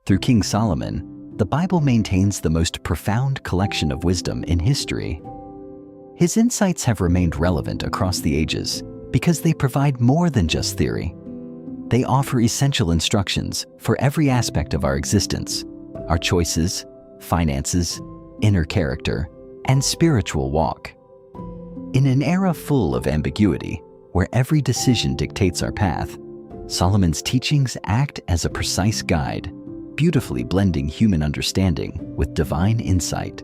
Through King Solomon, the Bible maintains the most profound collection of wisdom in history. His insights have remained relevant across the ages because they provide more than just theory. They offer essential instructions for every aspect of our existence, our choices, finances, inner character, and spiritual walk. In an era full of ambiguity, where every decision dictates our path, Solomon's teachings act as a precise guide, beautifully blending human understanding with divine insight.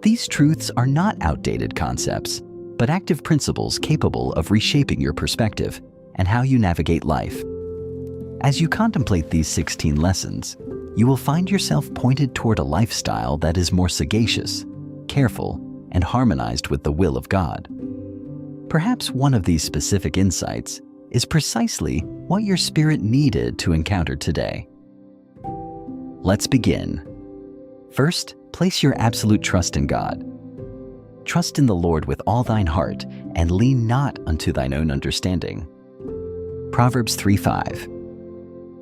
These truths are not outdated concepts, but active principles capable of reshaping your perspective and how you navigate life. As you contemplate these 16 lessons, you will find yourself pointed toward a lifestyle that is more sagacious, careful, and harmonized with the will of God. Perhaps one of these specific insights is precisely what your spirit needed to encounter today. Let's begin. First, place your absolute trust in God. Trust in the Lord with all thine heart, and lean not unto thine own understanding. Proverbs 3:5.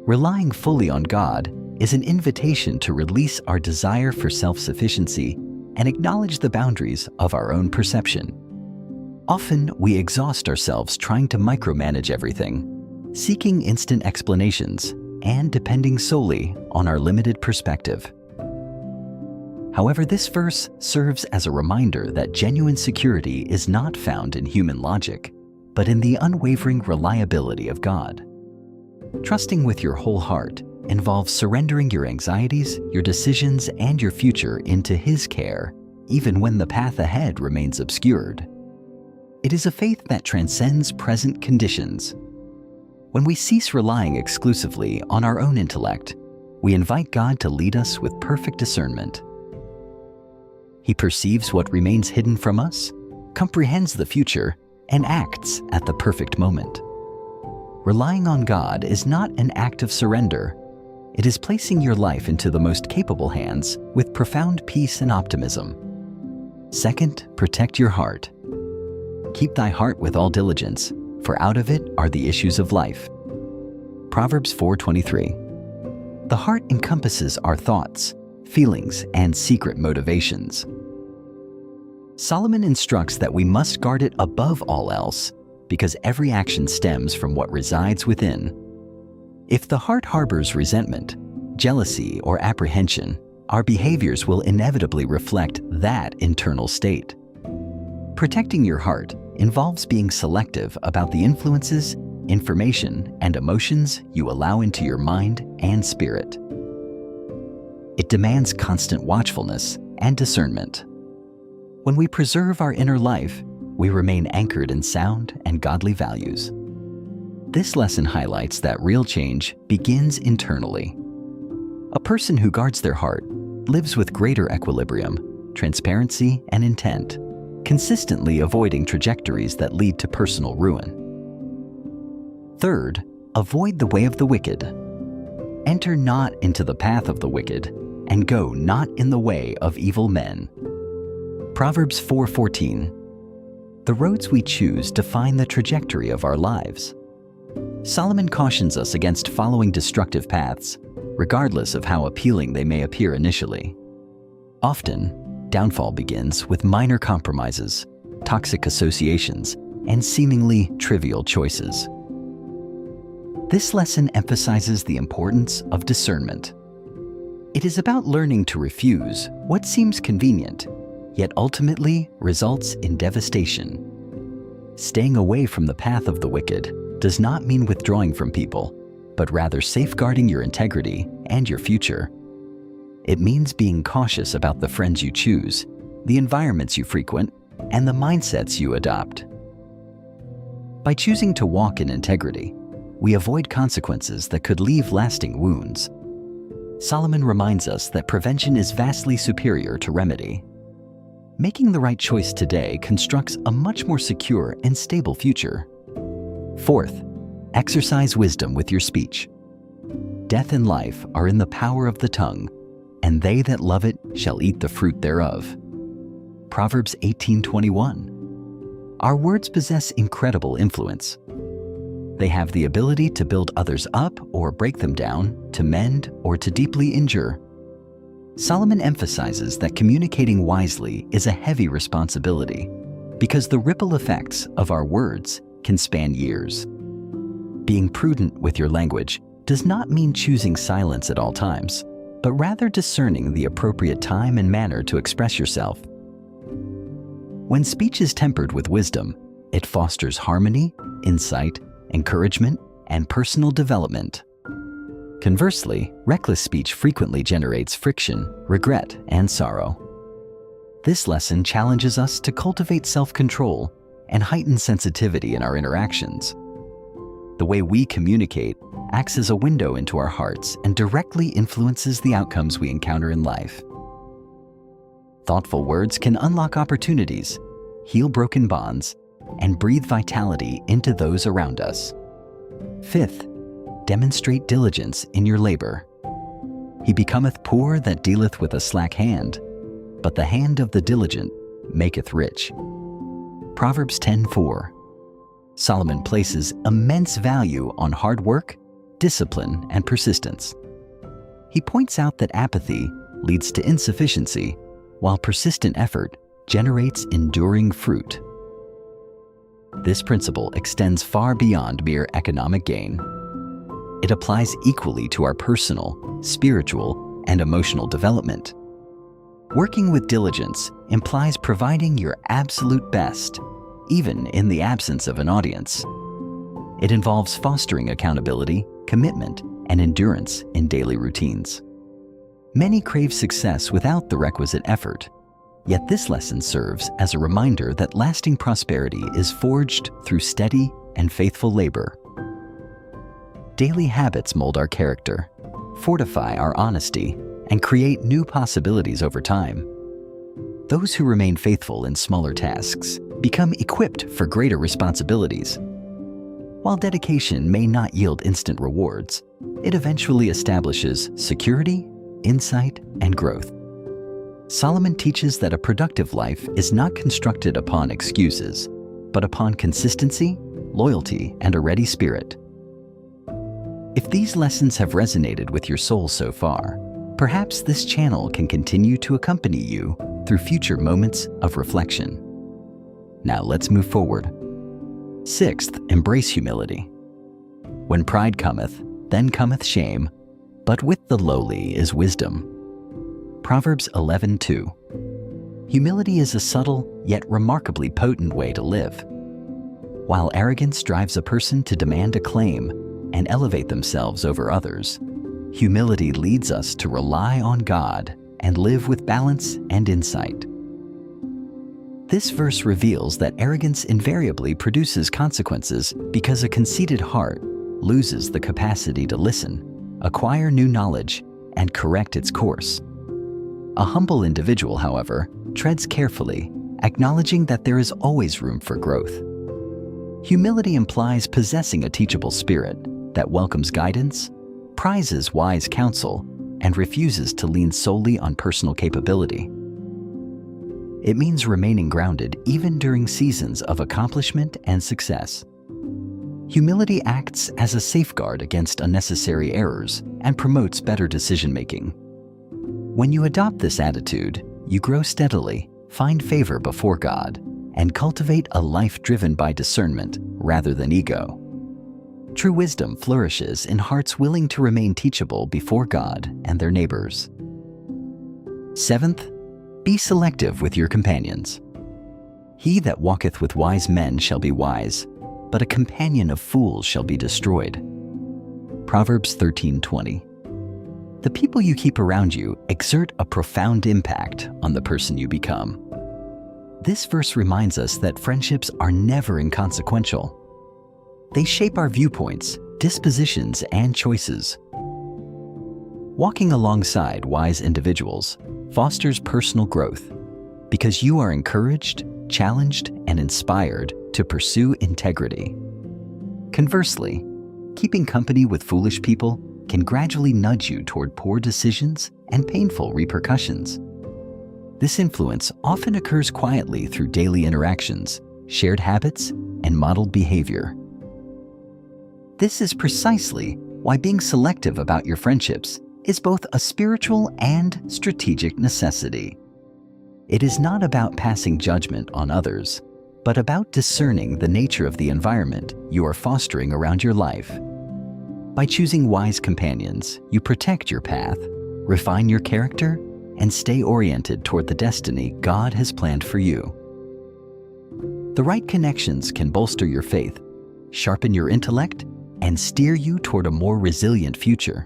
Relying fully on God is an invitation to release our desire for self-sufficiency and acknowledge the boundaries of our own perception. Often, we exhaust ourselves trying to micromanage everything, seeking instant explanations, and depending solely on our limited perspective. However, this verse serves as a reminder that genuine security is not found in human logic, but in the unwavering reliability of God. Trusting with your whole heart involves surrendering your anxieties, your decisions, and your future into His care, even when the path ahead remains obscured. It is a faith that transcends present conditions. When we cease relying exclusively on our own intellect, we invite God to lead us with perfect discernment. He perceives what remains hidden from us, comprehends the future, and acts at the perfect moment. Relying on God is not an act of surrender. It is placing your life into the most capable hands with profound peace and optimism. Second, protect your heart. Keep thy heart with all diligence, for out of it are the issues of life. Proverbs 4:23. The heart encompasses our thoughts, feelings, and secret motivations. Solomon instructs that we must guard it above all else, because every action stems from what resides within. If the heart harbors resentment, jealousy, or apprehension, our behaviors will inevitably reflect that internal state. Protecting your heart involves being selective about the influences, information, and emotions you allow into your mind and spirit. It demands constant watchfulness and discernment. When we preserve our inner life, we remain anchored in sound and godly values. This lesson highlights that real change begins internally. A person who guards their heart lives with greater equilibrium, transparency, and intent, consistently avoiding trajectories that lead to personal ruin. Third, avoid the way of the wicked. Enter not into the path of the wicked, and go not in the way of evil men. Proverbs 4:14. The roads we choose define the trajectory of our lives. Solomon cautions us against following destructive paths, regardless of how appealing they may appear initially. Often, downfall begins with minor compromises, toxic associations, and seemingly trivial choices. This lesson emphasizes the importance of discernment. It is about learning to refuse what seems convenient, yet ultimately results in devastation. Staying away from the path of the wicked does not mean withdrawing from people, but rather safeguarding your integrity and your future. It means being cautious about the friends you choose, the environments you frequent, and the mindsets you adopt. By choosing to walk in integrity, we avoid consequences that could leave lasting wounds. Solomon reminds us that prevention is vastly superior to remedy. Making the right choice today constructs a much more secure and stable future. Fourth, exercise wisdom with your speech. Death and life are in the power of the tongue, and they that love it shall eat the fruit thereof. Proverbs 18:21. Our words possess incredible influence. They have the ability to build others up or break them down, to mend or to deeply injure. Solomon emphasizes that communicating wisely is a heavy responsibility because the ripple effects of our words can span years. Being prudent with your language does not mean choosing silence at all times, but rather discerning the appropriate time and manner to express yourself. When speech is tempered with wisdom, it fosters harmony, insight, encouragement, and personal development. Conversely, reckless speech frequently generates friction, regret, and sorrow. This lesson challenges us to cultivate self-control and heighten sensitivity in our interactions. The way we communicate acts as a window into our hearts and directly influences the outcomes we encounter in life. Thoughtful words can unlock opportunities, heal broken bonds, and breathe vitality into those around us. Fifth, demonstrate diligence in your labor. He becometh poor that dealeth with a slack hand, but the hand of the diligent maketh rich. Proverbs 10:4. Solomon places immense value on hard work, discipline, and persistence. He points out that apathy leads to insufficiency, while persistent effort generates enduring fruit. This principle extends far beyond mere economic gain. It applies equally to our personal, spiritual, and emotional development. Working with diligence implies providing your absolute best, even in the absence of an audience. It involves fostering accountability, commitment, and endurance in daily routines. Many crave success without the requisite effort, yet this lesson serves as a reminder that lasting prosperity is forged through steady and faithful labor. Daily habits mold our character, fortify our honesty, and create new possibilities over time. Those who remain faithful in smaller tasks become equipped for greater responsibilities. While dedication may not yield instant rewards, it eventually establishes security, insight, and growth. Solomon teaches that a productive life is not constructed upon excuses, but upon consistency, loyalty, and a ready spirit. If these lessons have resonated with your soul so far, perhaps this channel can continue to accompany you through future moments of reflection. Now let's move forward. Sixth, embrace humility. When pride cometh, then cometh shame, but with the lowly is wisdom. Proverbs 11:2. Humility is a subtle yet remarkably potent way to live. While arrogance drives a person to demand acclaim and elevate themselves over others, humility leads us to rely on God and live with balance and insight. This verse reveals that arrogance invariably produces consequences because a conceited heart loses the capacity to listen, acquire new knowledge, and correct its course. A humble individual, however, treads carefully, acknowledging that there is always room for growth. Humility implies possessing a teachable spirit that welcomes guidance, prizes wise counsel, and refuses to lean solely on personal capability. It means remaining grounded even during seasons of accomplishment and success. Humility acts as a safeguard against unnecessary errors and promotes better decision-making. When you adopt this attitude, you grow steadily, find favor before God, and cultivate a life driven by discernment rather than ego. True wisdom flourishes in hearts willing to remain teachable before God and their neighbors. Seventh, be selective with your companions. He that walketh with wise men shall be wise, but a companion of fools shall be destroyed. Proverbs 13:20. The people you keep around you exert a profound impact on the person you become. This verse reminds us that friendships are never inconsequential. They shape our viewpoints, dispositions, and choices. Walking alongside wise individuals fosters personal growth because you are encouraged, challenged, and inspired to pursue integrity. Conversely, keeping company with foolish people can gradually nudge you toward poor decisions and painful repercussions. This influence often occurs quietly through daily interactions, shared habits, and modeled behavior. This is precisely why being selective about your friendships is both a spiritual and strategic necessity. It is not about passing judgment on others, but about discerning the nature of the environment you are fostering around your life. By choosing wise companions, you protect your path, refine your character, and stay oriented toward the destiny God has planned for you. The right connections can bolster your faith, sharpen your intellect, and steer you toward a more resilient future.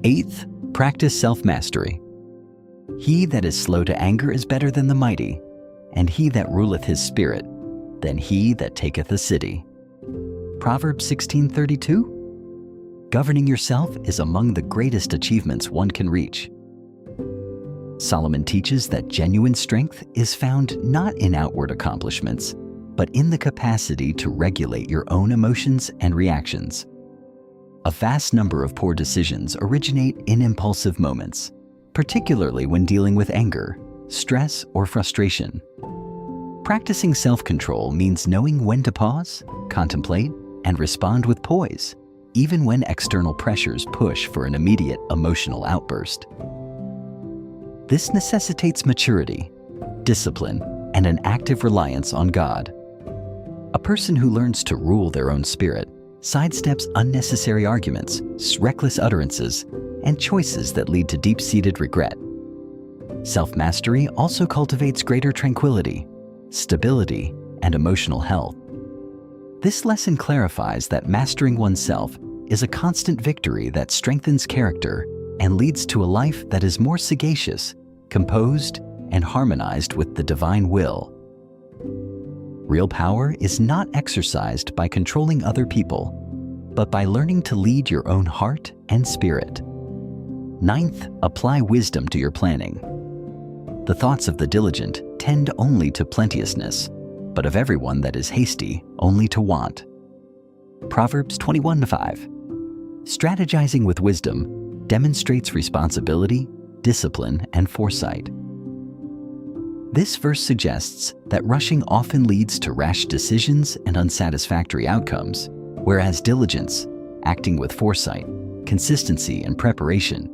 8th, practice self-mastery. He that is slow to anger is better than the mighty, and he that ruleth his spirit than he that taketh a city. Proverbs 16:32. Governing yourself is among the greatest achievements one can reach. Solomon teaches that genuine strength is found not in outward accomplishments, but in the capacity to regulate your own emotions and reactions. A vast number of poor decisions originate in impulsive moments, particularly when dealing with anger, stress, or frustration. Practicing self-control means knowing when to pause, contemplate, and respond with poise, even when external pressures push for an immediate emotional outburst. This necessitates maturity, discipline, and an active reliance on God. A person who learns to rule their own spirit sidesteps unnecessary arguments, reckless utterances, and choices that lead to deep-seated regret. Self-mastery also cultivates greater tranquility, stability, and emotional health. This lesson clarifies that mastering oneself is a constant victory that strengthens character and leads to a life that is more sagacious, composed, and harmonized with the divine will. Real power is not exercised by controlling other people, but by learning to lead your own heart and spirit. 9th, apply wisdom to your planning. The thoughts of the diligent tend only to plenteousness, but of everyone that is hasty only to want. Proverbs 21:5. Strategizing with wisdom demonstrates responsibility, discipline, and foresight. This verse suggests that rushing often leads to rash decisions and unsatisfactory outcomes, whereas diligence, acting with foresight, consistency, and preparation,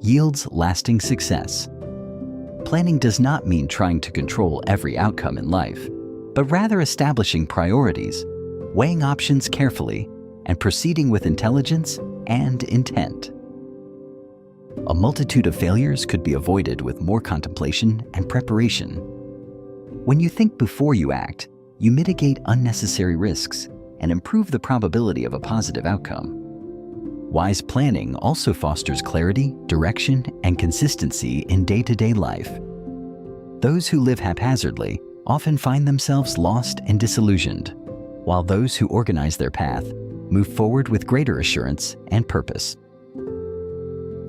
yields lasting success. Planning does not mean trying to control every outcome in life, but rather establishing priorities, weighing options carefully, and proceeding with intelligence and intent. A multitude of failures could be avoided with more contemplation and preparation. When you think before you act, you mitigate unnecessary risks and improve the probability of a positive outcome. Wise planning also fosters clarity, direction, and consistency in day-to-day life. Those who live haphazardly often find themselves lost and disillusioned, while those who organize their path move forward with greater assurance and purpose.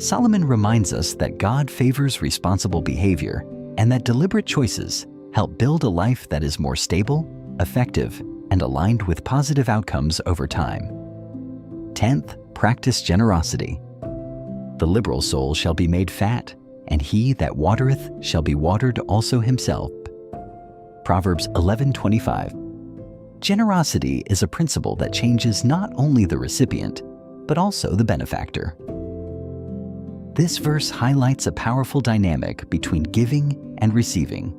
Solomon reminds us that God favors responsible behavior and that deliberate choices help build a life that is more stable, effective, and aligned with positive outcomes over time. 10th, practice generosity. The liberal soul shall be made fat, and he that watereth shall be watered also himself. Proverbs 11:25. Generosity is a principle that changes not only the recipient, but also the benefactor. This verse highlights a powerful dynamic between giving and receiving.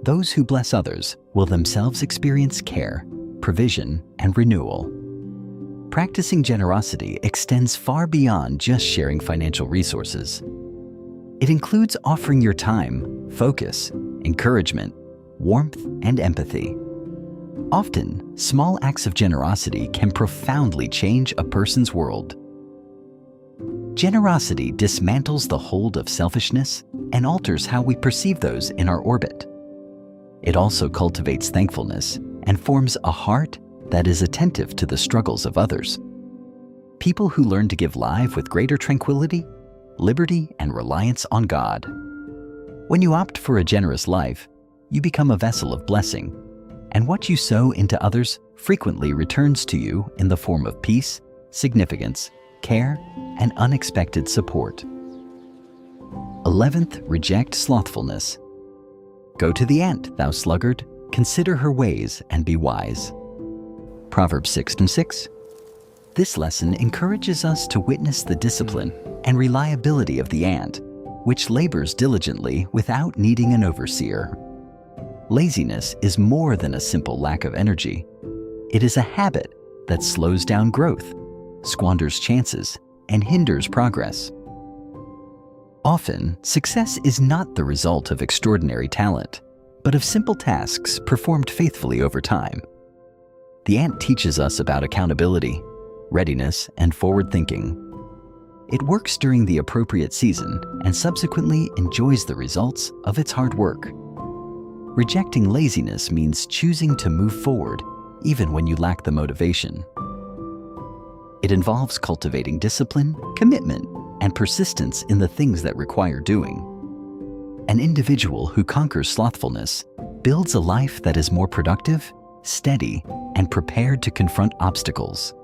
Those who bless others will themselves experience care, provision, and renewal. Practicing generosity extends far beyond just sharing financial resources. It includes offering your time, focus, encouragement, warmth, and empathy. Often, small acts of generosity can profoundly change a person's world. Generosity dismantles the hold of selfishness and alters how we perceive those in our orbit. It also cultivates thankfulness and forms a heart that is attentive to the struggles of others. People who learn to give live with greater tranquility, liberty, and reliance on God. When you opt for a generous life, you become a vessel of blessing, and what you sow into others frequently returns to you in the form of peace, significance, care, and unexpected support. 11th, reject slothfulness. Go to the ant, thou sluggard, consider her ways and be wise. Proverbs 6:6. This lesson encourages us to witness the discipline and reliability of the ant, which labors diligently without needing an overseer. Laziness is more than a simple lack of energy. It is a habit that slows down growth, squanders chances, and hinders progress. Often, success is not the result of extraordinary talent, but of simple tasks performed faithfully over time. The ant teaches us about accountability, readiness, and forward thinking. It works during the appropriate season and subsequently enjoys the results of its hard work. Rejecting laziness means choosing to move forward even when you lack the motivation. It involves cultivating discipline, commitment, and persistence in the things that require doing. An individual who conquers slothfulness builds a life that is more productive, steady, and prepared to confront obstacles.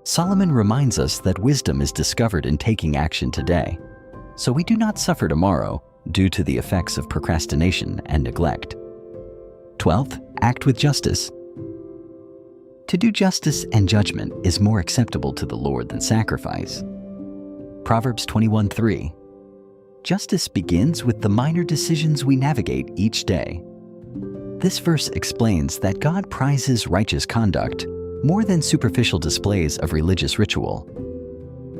Solomon reminds us that wisdom is discovered in taking action today, so we do not suffer tomorrow due to the effects of procrastination and neglect. 12th, act with justice. To do justice and judgment is more acceptable to the Lord than sacrifice. Proverbs 21:3. Justice begins with the minor decisions we navigate each day. This verse explains that God prizes righteous conduct more than superficial displays of religious ritual.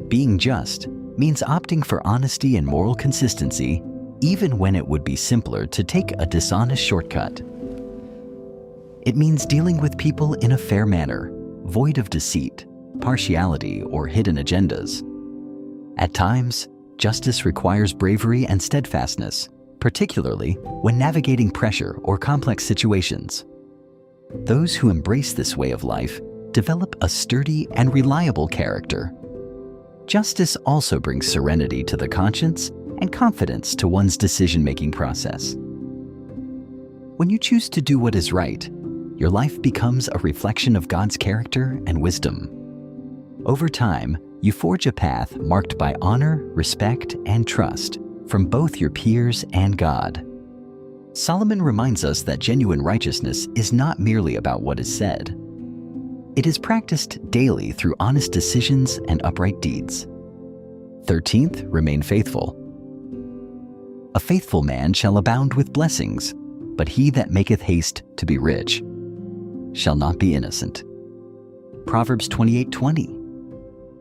Being just means opting for honesty and moral consistency, even when it would be simpler to take a dishonest shortcut. It means dealing with people in a fair manner, void of deceit, partiality, or hidden agendas. At times, justice requires bravery and steadfastness, particularly when navigating pressure or complex situations. Those who embrace this way of life develop a sturdy and reliable character. Justice also brings serenity to the conscience and confidence to one's decision-making process. When you choose to do what is right, your life becomes a reflection of God's character and wisdom. Over time, you forge a path marked by honor, respect, and trust from both your peers and God. Solomon reminds us that genuine righteousness is not merely about what is said. It is practiced daily through honest decisions and upright deeds. 13th, remain faithful. A faithful man shall abound with blessings, but he that maketh haste to be rich shall not be innocent. Proverbs 28:20.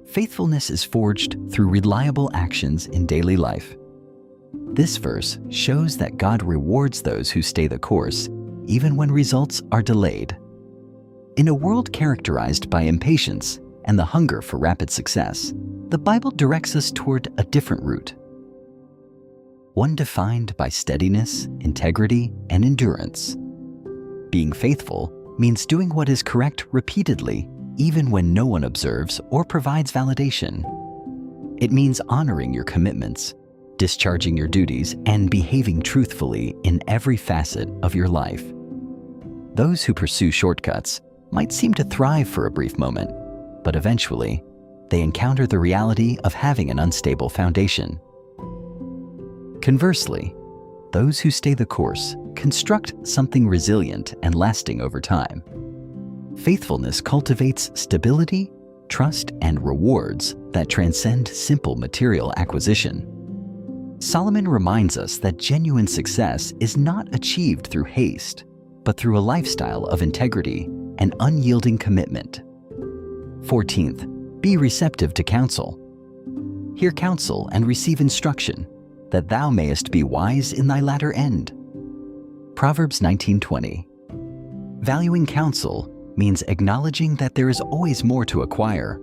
Faithfulness is forged through reliable actions in daily life. This verse shows that God rewards those who stay the course, even when results are delayed. In a world characterized by impatience and the hunger for rapid success, the Bible directs us toward a different route. One defined by steadiness, integrity, and endurance. Being faithful means doing what is correct repeatedly, even when no one observes or provides validation. It means honoring your commitments, discharging your duties, and behaving truthfully in every facet of your life. Those who pursue shortcuts might seem to thrive for a brief moment, but eventually, they encounter the reality of having an unstable foundation. Conversely, those who stay the course construct something resilient and lasting over time. Faithfulness cultivates stability, trust, and rewards that transcend simple material acquisition. Solomon reminds us that genuine success is not achieved through haste, but through a lifestyle of integrity and unyielding commitment. 14th, be receptive to counsel. Hear counsel and receive instruction, that thou mayest be wise in thy latter end. Proverbs 19:20. Valuing counsel means acknowledging that there is always more to acquire.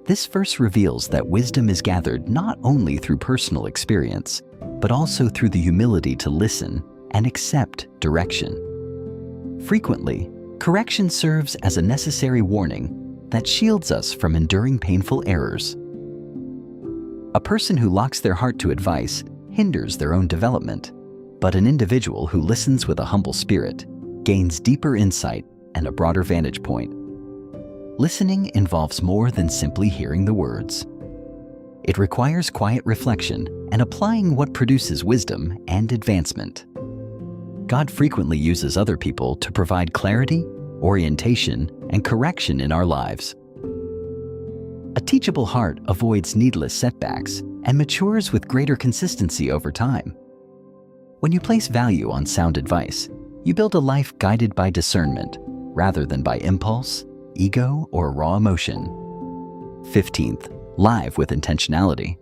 This verse reveals that wisdom is gathered not only through personal experience, but also through the humility to listen and accept direction. Frequently, correction serves as a necessary warning that shields us from enduring painful errors. A person who locks their heart to advice hinders their own development, but an individual who listens with a humble spirit gains deeper insight and a broader vantage point. Listening involves more than simply hearing the words. It requires quiet reflection and applying what produces wisdom and advancement. God frequently uses other people to provide clarity, orientation, and correction in our lives. A teachable heart avoids needless setbacks and matures with greater consistency over time. When you place value on sound advice, you build a life guided by discernment rather than by impulse, ego, or raw emotion. 15th, live with intentionality.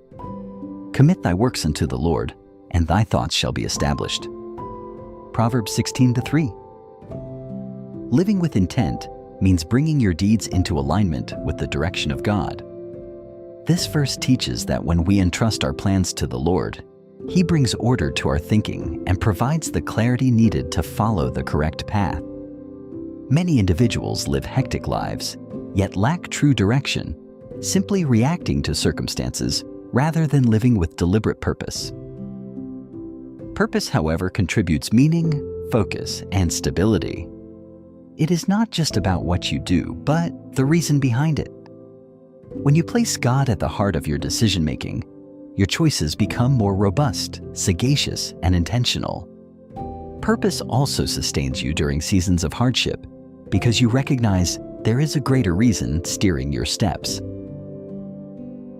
Commit thy works unto the Lord, and thy thoughts shall be established. Proverbs 16:3. Living with intent means bringing your deeds into alignment with the direction of God. This verse teaches that when we entrust our plans to the Lord, He brings order to our thinking and provides the clarity needed to follow the correct path. Many individuals live hectic lives, yet lack true direction, simply reacting to circumstances rather than living with deliberate purpose. Purpose, however, contributes meaning, focus, and stability. It is not just about what you do, but the reason behind it. When you place God at the heart of your decision-making, your choices become more robust, sagacious, and intentional. Purpose also sustains you during seasons of hardship because you recognize there is a greater reason steering your steps.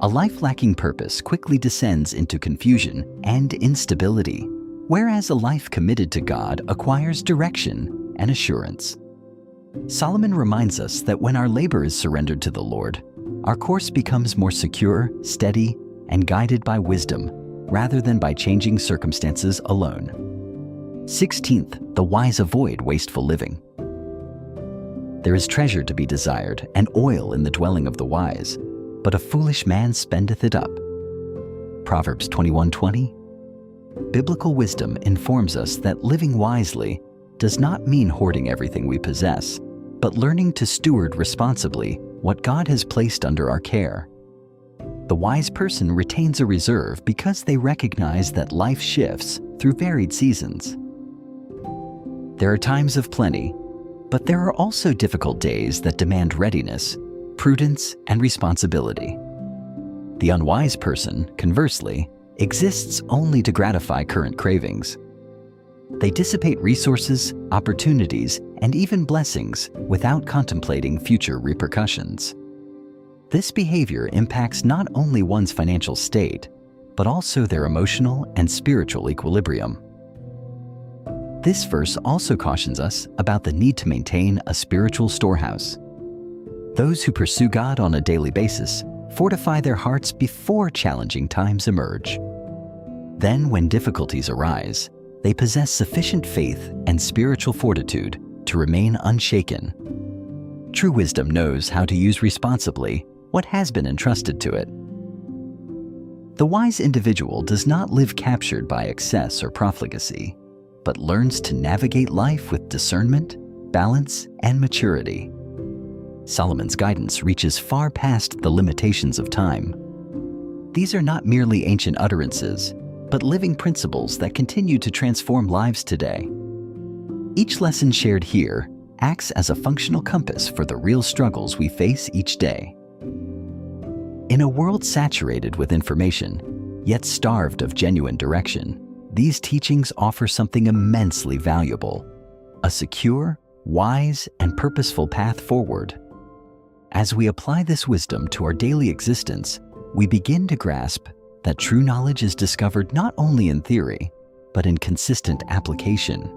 A life lacking purpose quickly descends into confusion and instability, whereas a life committed to God acquires direction and assurance. Solomon reminds us that when our labor is surrendered to the Lord, our course becomes more secure, steady, and guided by wisdom, rather than by changing circumstances alone. 16th, the wise avoid wasteful living. There is treasure to be desired and oil in the dwelling of the wise, but a foolish man spendeth it up. Proverbs 21:20. Biblical wisdom informs us that living wisely does not mean hoarding everything we possess, but learning to steward responsibly what God has placed under our care. The wise person retains a reserve because they recognize that life shifts through varied seasons. There are times of plenty, but there are also difficult days that demand readiness, prudence, and responsibility. The unwise person, conversely, exists only to gratify current cravings. They dissipate resources, opportunities, and even blessings without contemplating future repercussions. This behavior impacts not only one's financial state, but also their emotional and spiritual equilibrium. This verse also cautions us about the need to maintain a spiritual storehouse. Those who pursue God on a daily basis fortify their hearts before challenging times emerge. Then, when difficulties arise, they possess sufficient faith and spiritual fortitude to remain unshaken. True wisdom knows how to use responsibly what has been entrusted to it. The wise individual does not live captured by excess or profligacy, but learns to navigate life with discernment, balance, and maturity. Solomon's guidance reaches far past the limitations of time. These are not merely ancient utterances, but living principles that continue to transform lives today. Each lesson shared here acts as a functional compass for the real struggles we face each day. In a world saturated with information, yet starved of genuine direction, these teachings offer something immensely valuable: a secure, wise, and purposeful path forward. As we apply this wisdom to our daily existence, we begin to grasp that true knowledge is discovered not only in theory, but in consistent application.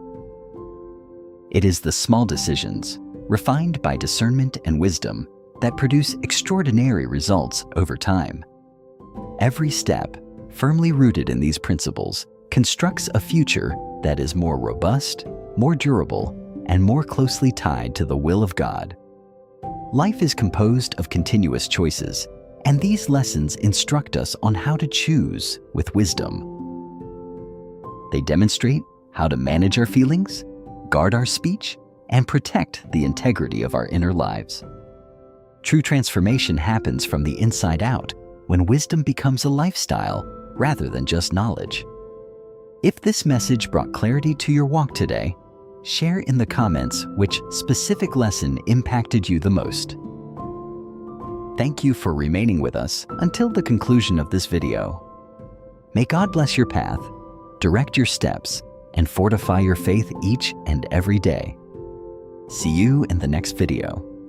It is the small decisions, refined by discernment and wisdom, that produce extraordinary results over time. Every step, firmly rooted in these principles, constructs a future that is more robust, more durable, and more closely tied to the will of God. Life is composed of continuous choices, and these lessons instruct us on how to choose with wisdom. They demonstrate how to manage our feelings, guard our speech, and protect the integrity of our inner lives. True transformation happens from the inside out when wisdom becomes a lifestyle rather than just knowledge. If this message brought clarity to your walk today, share in the comments which specific lesson impacted you the most. Thank you for remaining with us until the conclusion of this video. May God bless your path, direct your steps, and fortify your faith each and every day. See you in the next video.